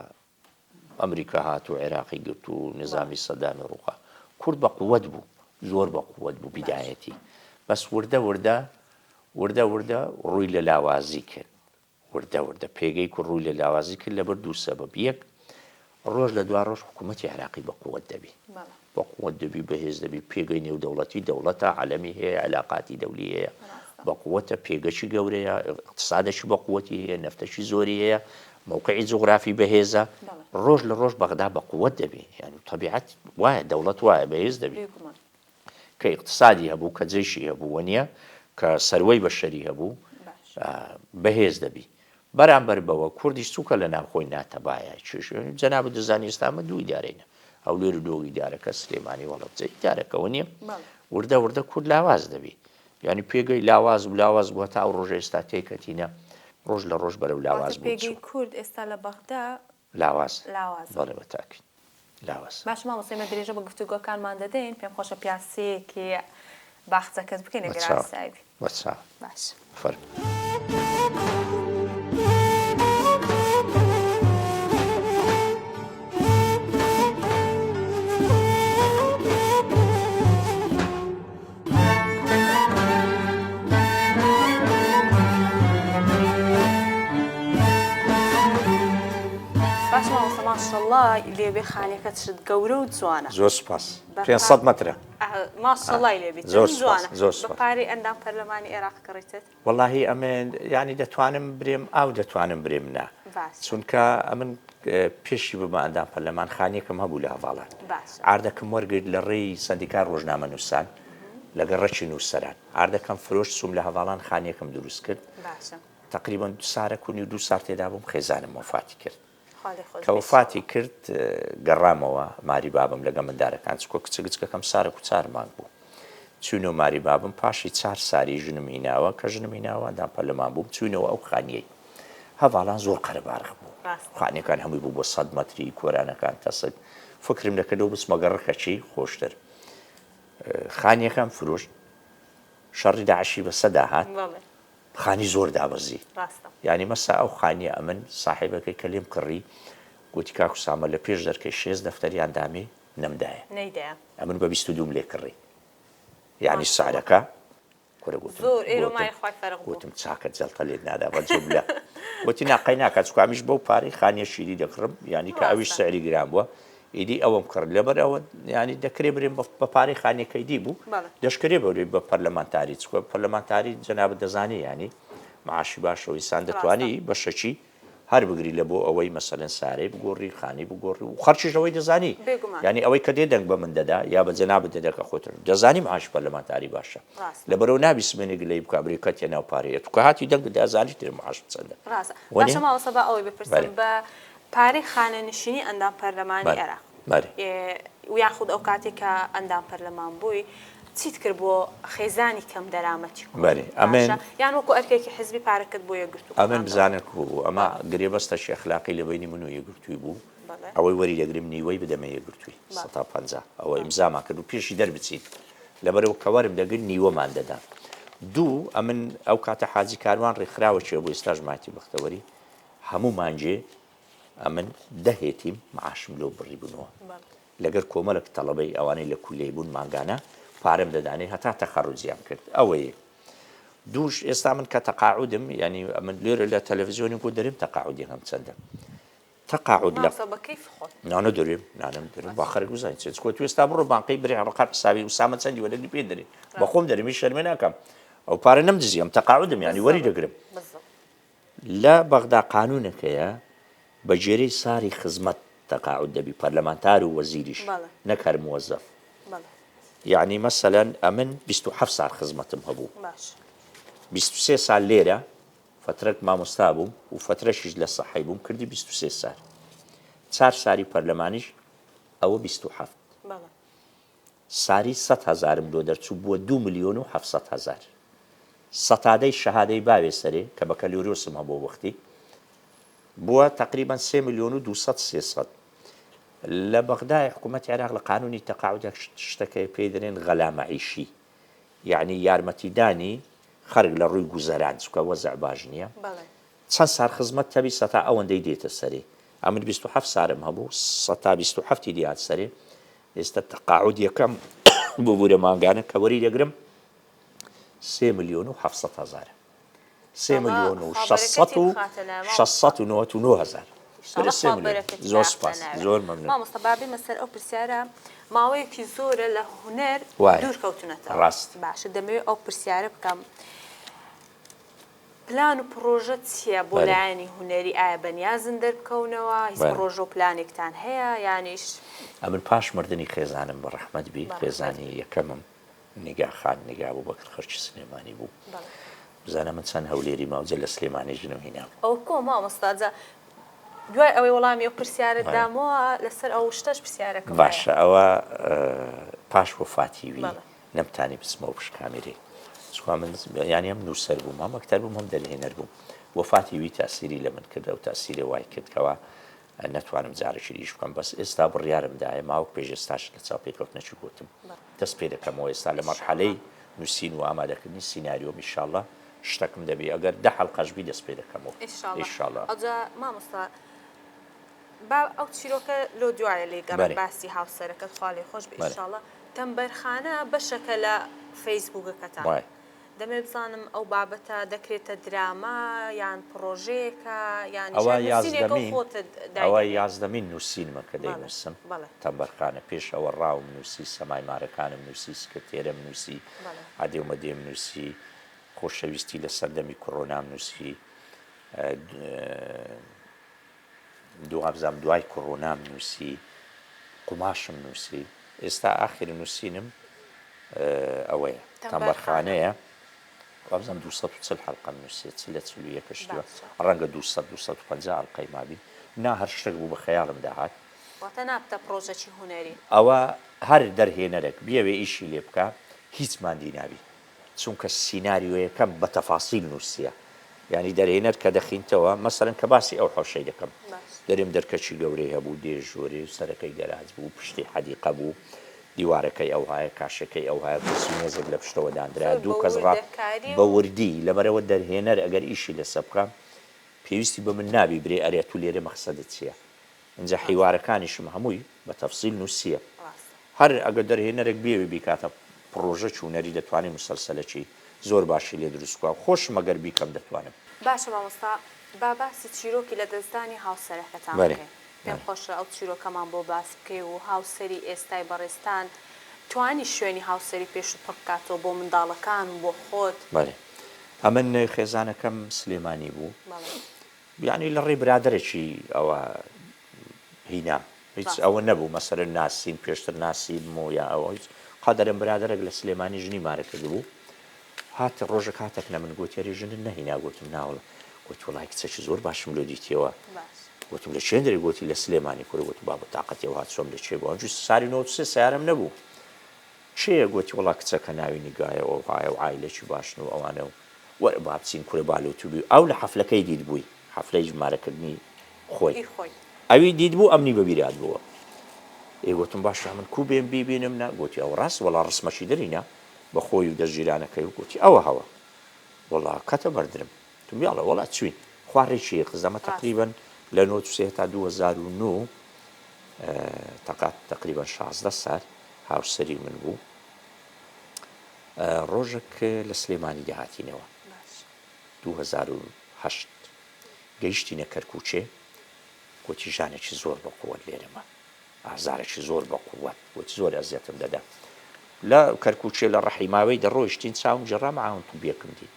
ئەمریکا هات و عێراقی گرت و نظامی سەدامی ڕووخا کورد بە قووەت بوو زۆر بە قووەت بوو بیدایەتی بەس وردە ڕووی لە لاوازی کرد وردە پێگەی کورد ڕووی لە لاوازی کرد لەبەر دوو سەبەب یەک ڕۆژ لە دوا ڕۆژ حکوومەتی عێراقی بە قووەت دەبی بە قووەت دەبی بەهێز دەبی پێگەی نێودەوڵەتی دەوڵەتە عەلەمی هەیە عەلاقاتی دەولی هەیە بە قووەتە پێگەشی گەورەیە اقتصادێکی بە قووەتی هەیە نەفتەشی زۆری هەیە موقعی جغرافی بەهێزە ڕۆژ لە ڕۆژ بەغدا بە قووەت دەبی یعنی طبیعەت وایە دەوڵەت وایە بەهێز دەبی کە اقتصادی هەبوو کە جێشی هەبوو وەنیە کە سەروەی بەشەری هەبوو بەهێز دەبی بەرامبەر بەوە کوردیش چووکە لە ناوخۆی ناتەبایە جەناب دەزانی ئێستامە دوو ئیدارەینە هەولێر و دۆ ئیدارەکە سلێمانی وەڵەبجە ئیدارەکەەوە نییە وردە کورد لاواز دەبی ینی پێگەی لاواز بوو تا ئەو ڕۆژە ئێستا تێکەتینە ڕۆژ لە ڕۆژ بەرەو لاواز بوو پێگەی کورد ئێستا لە بەغدا لاواز لاواز بەڵێ بەتاکید لاواز. باش مامۆستای درێژە بە گفتوگۆکانمان دەدەین پێم خۆشە پیاسەیەکی باخچەکەت بکەین ئەگەر سایبی بەچاو باش فەرموو. ماشەڵڵا لێبێ خانەکەت شت گەورە و جوانە. زۆر سوپاس. 500 مەترە. ماشەڵڵای لێبێت زۆر جوانە. بە پارەی ئەندام پەرلەمانی عێراق کڕیتت؟ وەڵاهی ئەمن ینی دەتوانم برێم ئاو دەتوانم برێم نا. چونکە ئەمن پێشی بمە ئەندام پەرلەمان خانێکم هەبوو لە هەڤاڵان. ئاردەکەم وەرگرت لە ڕێی سەندیکا ڕۆژنامە نووسان لەگەڵ ڕەچی نووسەران. ئاردەکەم فرۆشت چووم لە هەڤاڵان خانێکم دروست کرد. تقریباً 2 سارە کونی 2 سار تێدا بووم خێزانم وفاتی کرد. کە وفاتی کرد گەڕامەوە ماری بابم لەگە مندارەکان چکۆ کچەکەم سارە و 4 مانگ بوو. چوونەوە ماری بابم پاشی 4 ساری ژنم هیناوە کە ژنم هیناوە ئەندام پەرلەمان بووم چوونەوە ئەو خانیەی. هەڤاڵان زۆر قەرەبارق بوو. خانەکان هەمووی بوو بۆ 100 مەتری کۆرانەکان تەسک فکرم دەکردەوە بچمە گەڕەکەچی خۆشتر. خانیەکان فرۆشت شەڕی داعشی بە سەدا هات. خانی زۆر دابەزی. یعنی مەسا ئەو خانیە ئەمن ساحیبەکەی کە لێم کڕی گوتی کاک سامە لە پێش دەرکەی 6 دەفتەریان دامێ نەمدایە. ئەمن بە 22 لێ کڕی. یعنی سعرەکە گوتم چاکە جەڵتە لێت نادا بە جوبلە. گوتی ناقەی ناکات چکامیش بەو پارەی خانیە شیری دەکڕم یعنی کە ئەویش سعری گران بووە ئیدی ئەوەم کرد لەبەر ئەوە ینی دەکرێ برێن بە پارەی خانەکەی دی بوو دەشکرێ بەوێ بە پەرلەمانتاری چکە پەرلەمانتاری جەنابەت دەزانی ینی معاشی باشەوەی سان دەتوانی بە شەچی هەر بگری لە بۆ ئەوەی مەسەلەن سارەی بگۆڕی خانی بگۆڕی و خەرچیش ئەوەی دەزانی ینی ئەوەی کە دێ دەنگ بە من دەدا یا بە جەنابەت دەدەکە خۆتر دەزانی معاش پەرلەمانتاری باشە لەبەرەوە نابیسمێنێک لێی بکە بریکەتە ناو پارەیە تو کە هاتی دەنگ دەزانی تر معاش چەندە باشە ماوەسە بە ئەوەی بپرسم بە پارەی خانەنشینی ئەندام پەرلەمانی عێراق یاخود ئەو کاتێک کە ئەندام پەرلەمان بووی چیت کرد بۆ خێزانی کەم دەرامەتی یان وەکو ئەرکێکی حزبی پارەکەت بۆ یەگرتو ئەمن بزانێت بوو ئەمە گرێبەستە اخلاقی لە بینی من و یەگرتووی بوو ئەوەی وەری دەگرم نیوەی بدەمە یەگرتووی 150 ئەوە ئیمزاما کرد و پێشی دەربچیت لەبەرەوە کەوەرم دەگرت نیوەمان دەدا دوو ئەمن ئەو کاتە حاجی کاروان ڕێکخراوە چێ بۆ ئێستاژ ماتی بەختەوەری هەموو مانجێ ئەمن دەهێتیم معاشم لۆ بڕی بوونەوە لەگەر کۆمەڵک تەڵەبەی ئەوانەی لە کولەی بوون ماگانە پارەم دەدانێ هەتا تەخەڕوجیان کرد ئەوەیە دووش ئێستا من کە تەقاعودم ینی من لێرە لە تەلەڤیزیۆنی بۆ دەریم تەقاعودی هەم چەندە تەقاعود لە نانە دەرێم نانم دەرم با خەرک بزانین چێت کۆ تو ئێستا بڕۆ بانقی بری ڕقات حسابی وسامە چەندی وەرەگری پێ دەرێ بە خۆم دەرمی شەرمێ ناکەم ئەو پارە نەمدزیم تەقاعودم ینی وەری دەگرم لە بەغدا قانونەکەیە بە جێرەی ساری خزمەت تەقاعود دەبی پەرلەمانتار و وەزیریش نەک هەر موەزەف یعنی مەسەلەن ئەمن 27 سال خزمەتم هەبوو 23 سال لێرە فترەك مامۆستا بووم و فترەشیش لە سەحەی بووم کردی 23 سال 4 ساری پەرلەمانیش ئەوە 27 ساری 100,000م دۆ دەرچوو بووە 2,700,000 سەتادەی شەهادەی باوێ سەرێ کە بە کەلوریۆسم هەبوو وەختی بووە تقریبا 3,200,300 لە بەغدای حکوومەتی عێراق لە قانونی تەقاعودێک شتەکەی پێی دەرێن غەلامە عیشی یعنی یارمەتیدانی خەرج لە ڕووی گوزەران چکە وەزع باش نییە چەند سار خزمەت تەبی سەتا ئەوەندەی دێتە سەرێ ئەمن 27 سارم هەبوو 127 دیات سەرێ ئێستا تەقاعود یەکەم بۆ بورە ماگانە کە وەری دەگرم 3,700,000 3,699,000 زۆر سپاس زۆر مەمنون مامۆستا بابی مەسەر ئەو پرسیارە ماوەیەکی زۆرە لە هونەر دوورکەوتونەتەوە ڕاست باشە دەمەوێت ئەو پرسیارە بکەم پلان و پرۆژە چییە بۆ لایەنی هونەری ئایا بەنیازن دەربکەونەوە هیچ پرۆژە و پلانێکتان هەیە یانیش ئەمن پاش مردنی خێزانم بە ڕەحمەت بی خێزانی یەکەمم نیگا خان نیگا بوو بەکر خەرچی سلێمانی بوو بزانە من چەند هەولێری ماوجە لە سلێمانی ژنم هینام ئەو کۆ مامۆستاجە دوای ئەوەی وەڵامی ئەو پرسیارت دامەوە لەسەر ئەو شتەش پرسیارەکەم باشە ئەوە پاش وەفاتیوی نەمتانی بچمەوە پشت کامێرەی چکوا من یانی ئەم نووسەر بووم مەکتەر بووم هەم دەرهێنەر بووم وەفاتی وی تاسیری لە من کردە و تاسیری وای کردکەوە نەتوانم جارێکی دیش بکەم بەس ئێستا بڕیارمدایە ماوە پێش ئێستاش لە چاپێکەوت نەچی گوتم دەست پێ دەکەمەوە ئێستا لە مەرحەلەی نووسین و ئامادەکردنی سیناریۆ ئینشاءڵڵا شتێکم دەبێ ئەگەر 10 حەڵقەشبی دەست پێ دەکەمەوە ئینشاءڵڵا. ئەوجا مامۆستا با ئەو چیرۆکە لۆ دوایە لێگەڕێ باسی هاوسەرەکەت خوا لێ خۆش بێ ئینشاءڵڵا. تەمبەرخانە بەشەکە لە فەیسبووکەکەتان دەمێ بزانم ئەو بابەتە دەکرێتە دراما یان پرۆژەیەکە یان ئەوە 11مین نووسینمە کە دەینووسم تەمبەرخانە پێش ئەوە ڕاوم نووسی سەمای مارەکانم نووسی سکرتێرەم نووسی عادێومەدێم نووسی خۆشەویستی لە سەردەمی کۆڕۆنام نووسی دوابزام دوای کۆڕۆنام نووسی قوماشم نووسی ئێستا ئاخر نووسینم ئەوەیە تەمبەرخانەیە وابزانم 240 حەڵقەم نووسێت لە 41 ڕەنگە 250 حەڵقەی مابی نا هەر شتێک بوو بە خەیاڵم داهات واتە نابتە پرۆژەی هونەری ئەوە هەر دەرهێنەرێک بیەوێ ئیشی لێ بکە هیچ مادی نابی چونکە سیناریۆیەکەم بە تەفاسیل نووسیە ینی دەرهێنەر کە دەخینتەوە مەسەرەن کە باسی ئەو حەوشەی دەکەم دەرێم دەرکەچی گەورەی هەبوو دێژۆری سەرەکەی گەراج بوو پشتی حەدیقە بوو دیوارەکەی ئەو هایە کاشەکەی ئەو هایە کورسی مێزێک لە پشتەوە دانرا دوو کەس ڕات بە وردی لەبەرەوە دەرهێنەر ئەگەر ئیشی لەسەر بکەم پێویستی بە من نابی برێ ئەرێ تو لێرە مەقسەدت چییە ئەنجا حیوارەکانیشم هەمووی بە تەفسیل نووسیە هەر ئەگەر دەرهێنەرێک بێوێ بیکاتە پرۆژە چوونەری دەتوانێت مسەلسەلەکی زۆر باشی لێ دروستکووە خۆشم ئەگەر بیکەم دەتوانم. باشە مامۆستا با باسی چیرۆکی لە دەستدانی هاوسەرەکەتان پێم خۆشە ئەو چیرۆکەمان بۆ باس بکەی و هاوسەری ئێستای بەڕێستان توانی شوێنی هاوسەری پێش پڕ بکاتەوە بۆ منداڵەکان بۆ خۆت. ئەمن خێزانەکەم سلێمانی بوو یعنی لە ڕێی برادرێکی ئەوە هینام هیچ ئەوە نەبوو مەسەرە ناسیم پێشتر ناسیم و یا ئەوە هیچ قەدەرم برادرێک لە سلێمانی ژنی مارەکرد بوو هاتە ڕۆژێک هاتێک نە من گوتیێری ژنت نەهینا گوتم ناوڵە گوت وڵای کچێکی زۆر باشم لۆ دیتیەوە گوتم لە چێن دەری گوتی لە سلێمانی کوڕ گوت با بە تااقەتەوە هات چۆم لە چێ بوو ئەوجی ساری 93 سیارم نەبوو چێە گوتی وڵا کچەکە ناوی نیگایەوە وایە و عایلێکی باشن و ئەوانە و وەرە با بچین کوڕێ بالۆتوبی ئەو لە حەفلەکەی دیت بووی حەفلەی ژمارەکردنی خۆی ئەوی دیت بوو ئەمنی بەبیرات بووە گوتم باش من کو بێن بیبینم نا گوتی ئەو ڕاست وەڵا ڕسمەشی دەرینە بە خۆی و دەژیرانەکەی و گوتی ئەوە هەوە وەڵا کەتە بەردرم تومیاڵە وڵا چوین خوارێکی قزەمە تقریبا لە 93 تا 2009 تقریبا 16 سال هاوسەری من بوو ڕۆژێک لە سلێمانی داهاتینەوە 2008 گەیشتینە کەرکوچێ گوتی ژانێکی زۆر بە قووەت لێرەمە ئازارێکی زۆر بە قووەت گوتی زۆر ئەزیەتم دەدا لە کەرکوچێ لە ڕەحیماوەی دەڕۆیشتین چاوم جێڕام ئاون تو بێکم دی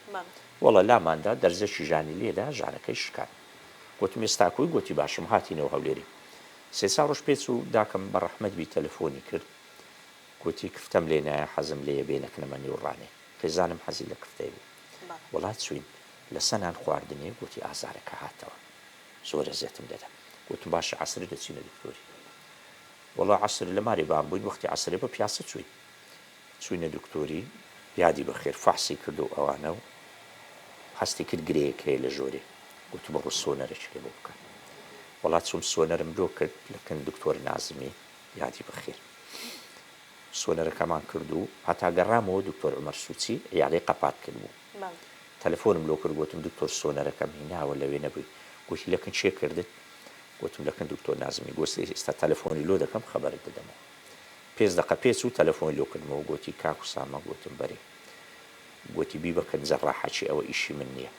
وەڵە لاماندا دەرزەکی ژانی لێدا ژانەکەی شکات گوتم ئێستاکوی گوتی باشم هاتینەوە هەولێری سێ سا ڕۆژ پێچ و داکەم بە ڕەحمەتبی تەلەفۆنی کرد گوتی کفتەم لێ نایە حەزم لێیە بێنەکەنەمە نیوڕانێ خێزانم حەزی لە کفتەی بوو وڵات چوین لە سەنان خواردنێ گوتی ئازارەکە هاتەوە زۆر ئەزیەتم دەدا گوتم باشە عەسرە دەچینە دکتۆری وەڵا عەسر لە ماری بام بووین وەختی عەسرێ بە پیاسە چوینە دکتۆری یادی بەخێر فەحسی کرد و ئەوانە و هەستی کرد گرەیەک هەیە لە ژۆرێ گوت بە ڕوو سۆنەرێکی بۆ بکەن وڵات چوم سۆنەرم دۆ کرد لەکەن دکتۆر نازمی یادی بەخێر سۆنەرەکەمان کرد و هەتا گەڕامەوە دکتۆر عومەر سوچی عیاڵەی قەپات کرد بوو تەلەفۆنم لۆ کرد گوتم دکتۆر سۆنەرەکەم هیناوە لەوێ نەبووی گوتی لەکن چێ کردت گوتم لەکن دکتۆر نازمی گوتی ئێستا تەلەفۆنی لۆ دەکەم خەبەرت دەدەمەوە پێنج دقە پێچ و تەلەفۆنی لۆ کردمەوە گوتی کاک وسامە گوتم بەرێ گوتی بی بەکەن جەڕاحەکی ئەوە ئیشی من نییە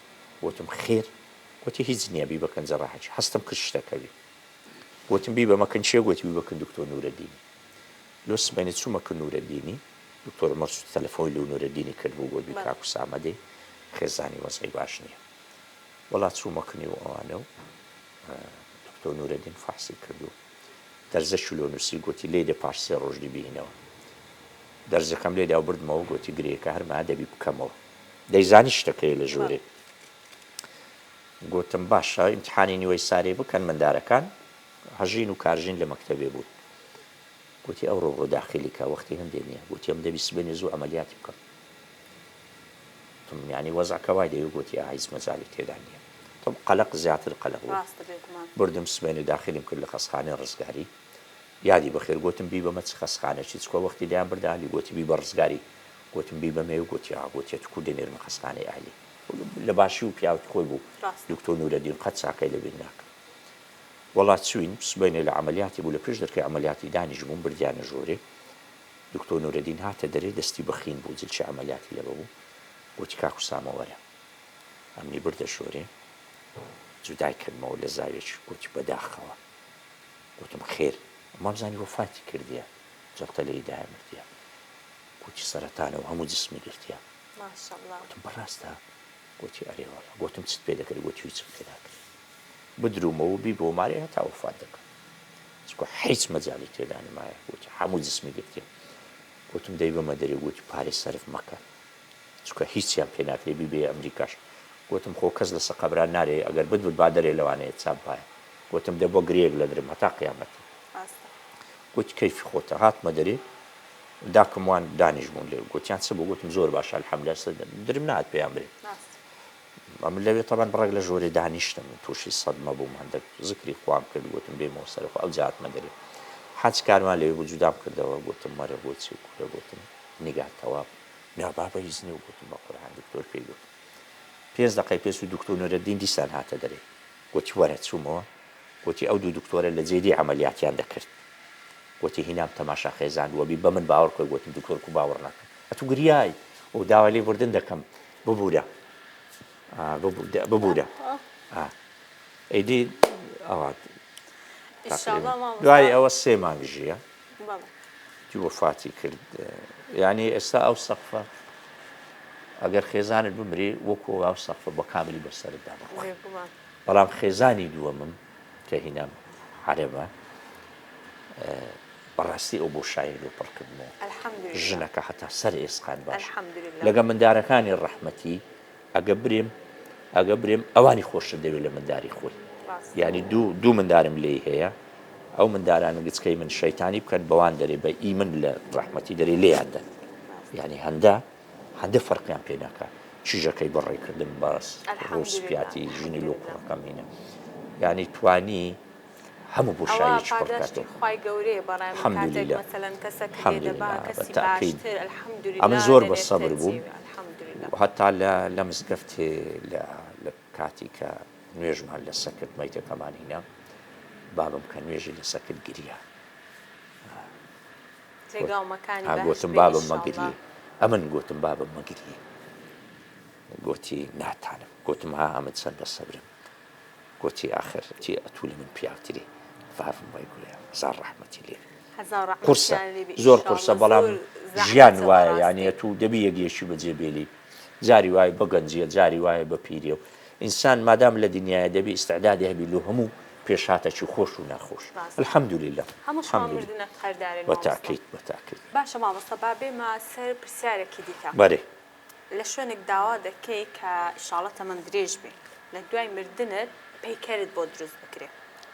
گوتم خێر گوتی هیچ نییە بی بەکەن جەڕاحەکی هەستم کرد شتەکەوی گوتم بی بە مەکەن چێ گوتی بی بەکەن دکتۆر نورەدینی لۆ سبەینێ چوومەکە نورەدینی دکتۆر عومەر تەلەفۆنی لۆ نورەدینی کرد بوو گوت بی کاک وسامە دێ خێزانی وەزعی باش نییە وەڵا چوومەکنی و ئەوانە و دکتۆر نورەدین فەحسی کردو دەرزەشی لۆ نووسی گوتی لێ دە پاش سێ ڕۆژ دیبینەوە دەرزەکەم لێدا بردمەوە گوتی گرەیەکە هەرما دەبی بکەمەوە دەیزانی شتەکەی لە ژۆرێ گوتم باشە ئیمتحانی نیوەی سارێ بکەن مندارەکان هەژین و کارژین لە مەکتەبێ بوو گوتی ئەو ڕۆ داخلی کا وەختی هەندێ نییە گوتی ئەم دەبی سبێنێ زوو ئەمەلیاتی بکەم یعنی وەزعکە وای دەوێ گوتی هیچ مەجالی تێدا نییە طب قەلق زیاتر قەلق بوو ڕاستە بێگومان بردم سبەینە داخلیم کرد لە خەسخانەی ڕزگاری یادی بەخێر گوتم بی بەمە چ خەسخانەی چکۆ وەختی لیان بردالی گوتی بی بە ڕزگاری گوتم بی بەمێ و گوتی گوتێت کو دێنێرمە خەسخانەی ئالی لە باشی و پیاوت خۆی بوو دکتۆر نورەدین قەت چاکەی لەبێ ناکە وڵات چوین سبەینێ لە عملیاتی بوو لە پێش دەرکەی عملیاتی دانیش بووم بردیانە ژۆرێ دکتۆر نورەدین هاتە دەرێ دەستی بەخین بوو جلچی عملیاتی لەبە بوو گوتی کاکو سامە وەرە ئەمنی بردە ژۆرێ جودای کردمەوە لە زاوێکی گوتی بەداخەوە گوتم خێر مامزانی وەفاتی کردیە جەڵتە لە ئیدایە مردیە گوتی سەرەتانەوە هەموو جسمی گرتیە گوتم بەڕاستە گوتی ئەرێوەڵە گوتم چت پێ دەکرد گوتی هیچم پێ ناکرد بدرومەوە بی بۆ مارێ هەتا وەفات دەکەم چکۆ هیچ مەجاڵی تێدا نمایە گوتی هەموو جسمی گرتیە گوتم دەی بەمە دەرێ گوتی پارێ سەرف مەکە چکە هیچیان پێ ناکرێ بی بێ ئەمریکاش گوتم خۆ کەس لە سەقەبران نارێ ئەگەر بدبت با دەرێ لەوانەیە چاپ پایە گوتم دە بۆ گرێک لە درم هەتا قیامەتی گوتی کەیفی خۆتە هاتمە دەرێ داکەم وان دانیش بوون لێ گوتیان چ بوو گوتم زۆر باشە الحەمدولە درم نهات پێیان برێ ئەم لەوێ تەبەن بڕێک لە ژۆرێ دانیشتم تووشی سەدمە بووم هەندێک زکری خوام کرد گوتم بێمەوە سەرخۆ ئەو جاتمە دەرێ حەج کارمان لەوێ بوو جودام کردەوە گوتم مەرە بۆچی و کوورە گوتم نیگاتەوە نابابە هیچ نییە و گوتم بە قورئان دکتۆر پێی گوت 5 دقەی پێش و دکتۆر نورەدین دیسان هاتە دەرێ گوتی وەرە چوومەوە گوتی ئەو دوو دکتۆرە لە جێدی عملیاتیان دەکرد گوتی هینام تەماشا خێزاندووەبی بە من باوەڕ کۆی گوتم دکتۆر و باوەڕ ناکەم ئەتوو گریای و داوا لێ بردن دەکەم ببوورە ببوورە ئەیدی ئەوە دوای ئەوە 3 مانگ ژیە وەفاتی کرد یعنی ئێستا ئەو سەقفە ئەگەر خێزانت بمرێ وەکو ئەو سەقفە بە کاملی بەسەرتدا بخۆی بەڵام خێزانی دووەمم کە هینام حرەمە بەڕاستی ئەو بۆ شاعیر و پڕکردنەوە ژنەکە هەتا سەر ئێسقان باش لەگە مندارەکانی ڕەحمەتی ئەگە برێم ئەوانی خۆشتر دەوێت لە منداری خۆی یعنی دوو مندارم لێی هەیە ئەو مندارانە گچکەی من شەیتانی بکەن بەوان دەرێ بە ئی من لە ڕەحمەتی دەرێ لێیاندا یعنی هەندە فەرقیان پێ ناکات چیژەکەی بەڕێکردن باس ڕۆسپیاتی ژنی لۆ کوڕەکەمینە یعنی توانی هەموو بۆ شایەکی پڕکاتەوە ئەمن زۆر بە سەبر بووم هەتا لە مزگەفتێ لە کاتی کە نوێژمان لە سەکرد مەیتەکەمان هینە بابم کە نوێژی لە سەکرد گریا گوتم بابم مەگریە ئەمن گوتم بابم مەگریە گوتی ناتانم گوتم ها ئەمە چەند بە سەبرم گوتی ئاخر تی ئەتوو لە من پیاوتری فافم وای گویا زار ڕەحمەتی لێ قورسە زۆر قورسە بەڵام ژیان وایە یعنی تو دەبی یەکێشی بەجێبێلی جاری وایە بە گەنجیە جاری وایە بە پیرێ و ئینسان مادام لە دنیاە دەبی ئیستعدادی هەبی لە هەموو پێشاتەکی خۆش و ناخۆش الحەمدولله بەتاکەیت باشە مامۆستا با بێمە سەر پرسیارێکی دیکە بەێ لە شوێنێک داوا دەکەی کە ئیشاڵە تەمەند درێژ بێ لە دوای مردنت پەیکەرت بۆ دروست بکرێ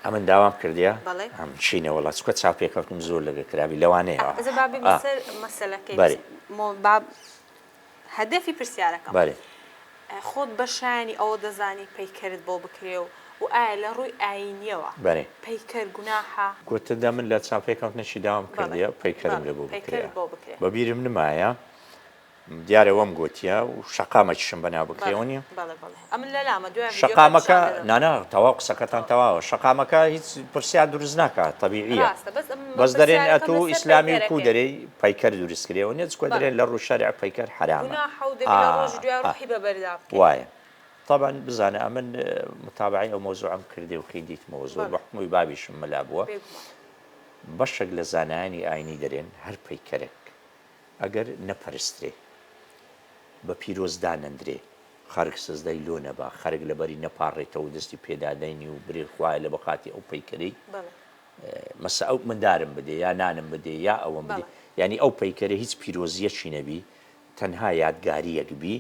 ئەمن داوام کردیا ئەم چینە وڵات چکە چاپێکەوتم زۆر لەگە کرابی لەوانەیە مەسەلەکەی هەدەفی پرسیارەکەم خۆت بەشانی ئەوە دەزانی پەیکەرت بۆ بکرێ و ئایا لە ڕووی ئاینیەوە پەیکەر گوناحە گوتەدا من لە چاپێکەوتنەشی داوام کردیە پەیکەرم لێ بۆ بکرێ بەبیرم نمایە دیارە وەم گوتیە و شەقامەکیشم بەناو بکرێەوە نیە شەقامەکە نانا تەواو قسەکەتان تەواوە شەقامەکە هیچ پرسیار دروست ناکات تەبیعیە بەس دەرێن ئەتو ئیسلامی و کو دەرەی پەیکەر دروست کردێەوە نیە چکۆ دەرێن لە ڕوو شەریع پەیکەر حرامە وایە طبعا بزانە ئەمن متابعی ئەو مۆزوعم کردێ و خیدیتمەوە زۆر بە حکومی بابیشم مەلا بووە بەشێک لە زانایانی ئاینی دەرێن هەر پەیکەرێک ئەگەر نەپەرسترێ بە پیرۆزدا نەندرێ خەرک سزدەی لۆ نەبا خەرک لەبەری نەپاڕێتەوە دەستی پێدادەینی و برێ خوایە لە بەقاتی ئەو پەیکەرەی مەسە ئەو مندارم بدێ یا نانم بدێ یا ئەوەم بدێ ینی ئەو پەیکەرە هیچ پیرۆزیەکی نەبی تەنها یادگاریەک بی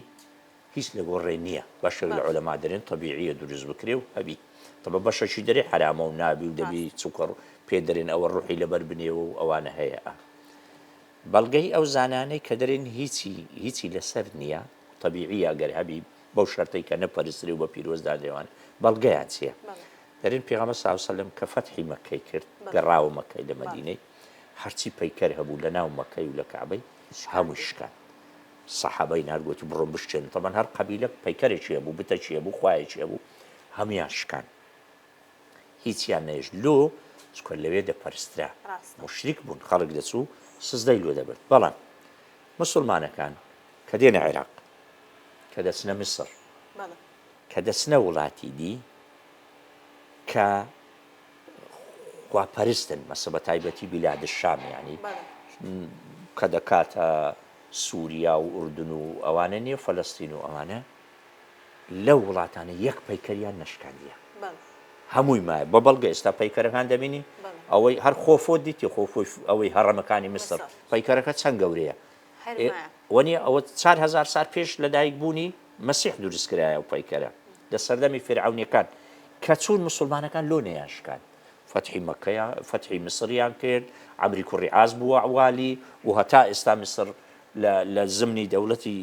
هیچ لەگۆڕێ نییە بەشێک لە عولەما دەرێن تەبیعیە دروست بکرێ و هەبی تەبە بەشەکی دەرێ حرامە و نابی و دەبی چووکەڕ پێ دەرێن ئەوە ڕوحی لەبەر بنێەوە و ئەوانە هەیە بەڵگەی ئەو زانانەی کە دەرێن هیچی لەسەر نییە تەبیعیە ئەگەر هەبی بەو شەرتەی کە نەپەرستری و بە پیرۆزدا دێوان بەڵگەیان چییە دەرێن پێغەمبەر صلی الله علیه و سلم کە فەتحی مەکەی کرد گەڕاوە مەکەی لە مەدینەی هەرچی پەیکەر هەبوو لە ناو مەکەی و لە کەعبەی هەمووی شکان سەحابەی نردگوتی بڕۆن بشتێن تەمان هەر قەبیلە پەیکەرێکی هەبوو بتەکی هەبوو خوایەکی هەبوو هەمویان شکان هیچیان نەهێش لۆ چکە لەوێ دەپەرسترا مشریک بوون خەڵک دەچوو سزدەی لۆ دەبێت بەڵام مسلمانەکان کە دێنە عێراق کە دەچنە میسر کە دەچنە وڵاتی دی کە خواپەرستن مەسە بە تایبەتی بیلاد الشام یعنی کە دەکاتە سووریا و ئوردن و ئەوانە نیە فەلەستین و ئەوانە لەو وڵاتانە یەک پەیکەریان نەشکاندیە هەمووی مایە بە بەڵگە ئێستا پەیکەرەکان دەبینی ئەوەی هەر خۆفۆ دیتی خۆفۆی ئەوەی هەڕەمەکانی مسر پەیکەرەکە چەند گەورەیە وەنیە ئەوە 4000 سال پێش لەدایک بوونی مەسیح دروستکرایە و پەیکەرە لە سەردەمی فێرعونیەکان کە چوون مسلمانەکان لۆ نەیانشکان فتحی مەکەیە فتحی مسریان کرد عەمری کوڕی عاز بووە عوالی و هەتا ئێستا مسر لە زمنی دەوڵەتی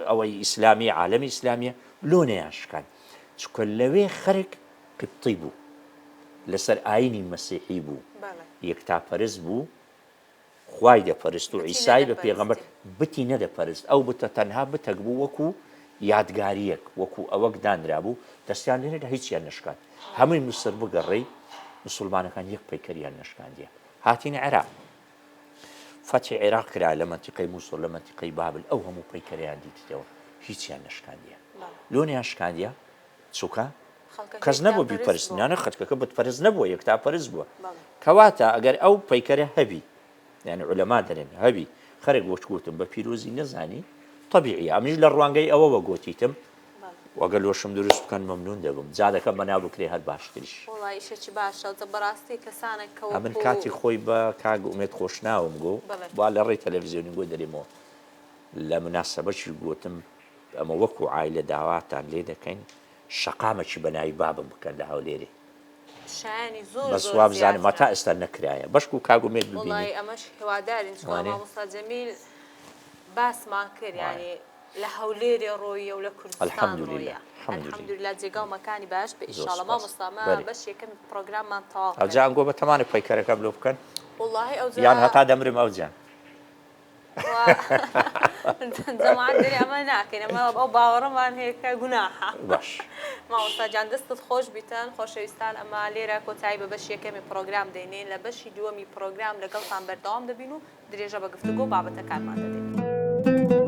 ئەوەی ئیسلامی عالەمی ئیسلامیە لۆ نەیانشکان چکە لەوێ خەرک قبطی بوو لەسەر ئاینی مەسیحی بوو یەکتاپەرست بوو خوای دەپەرست و عیسای بە پێغەمبەر بتی نەدەپەرست ئەو بتە تەنها بتەک بوو وەکو یادگاریەک وەکو ئەوەک دانرا بوو دەستیان لێنێدا هیچیان نەشکان هەمووی مسر بگەڕێی مسلمانەکان یەک پەیکەریان نەشکاندیە هاتینە عێراق فتحی عێراق کرا لە مەنتیقەی مووسڵ لە مەنتیقەی بابل ئەو هەموو پەیکەریان دیتەوە هیچیان نەشکاندیە لۆ نەیانشکاندیە چووکە کەس نەبوو بیپەرستنیانە خەتکەکە بتپەرست نەبووە یەکتاپەرست بووە کەواتە ئەگەر ئەو پەیکەرە هەبی یعنی عولەما دەرێن هەبی خەرێک وەچگوتم بە پیرۆزی نەزانی طبیعی ئەمیش لە ڕوانگەی ئەوەوە گۆتیتم وەگەر لۆشم دروست بکەن مەمنون دەبم جادەکە بەناو بکرێ هەر باشتریش وڵایشەکی باشە بەڕاستی کەسانێکەوە ئەمن کاتی خۆی بە کاگ ئومێد خۆشناوم گۆ وا لە ڕێی تەلەڤیزیۆنی گۆ دەرێمەوە لە مناسەبەتی گوتم ئەمە وەکو عایلە داواتان لێ دەکەین شەقامەکی بەناوی بابم بکەن لە هەولێرێ بە سواب بزانم مەتا ئێستا نەکرایە بەشک و کاگ ئومێد ببینی ئەمەش هیوادارین مامۆستا جەمیل باسمان کرد یعنی لە هەولێرێ ڕۆیە و لە کوردستان ڕۆیە الحەمدوللا جێگاڵمەکانی باش بە ئینشاڵڵا مامۆستامە بەش یەکەمی پرۆگراممان تەواو کرد ئەوجا ئەنگۆ بەتەمانە پەیکەرەکەم لۆ بکەن وەڵڵاهی ئەوجا یان هەتا دەمرم ئەوجا جەماعەت دەری ئەمە ناکەین ئەمە ئەو باوەڕەمان هەیە کە گوناحە باش مامۆستا جان دەستت خۆش بیتن خۆشەویستان ئەمە لێرە کۆتایی بە بەش یەکەمی پرۆگرام دەینێن لە بەشی دووەمی پرۆگرام لەگەڵتان بەردەوام دەبین و درێژە بە گفتوگۆ بابەتەکانمان دەدەین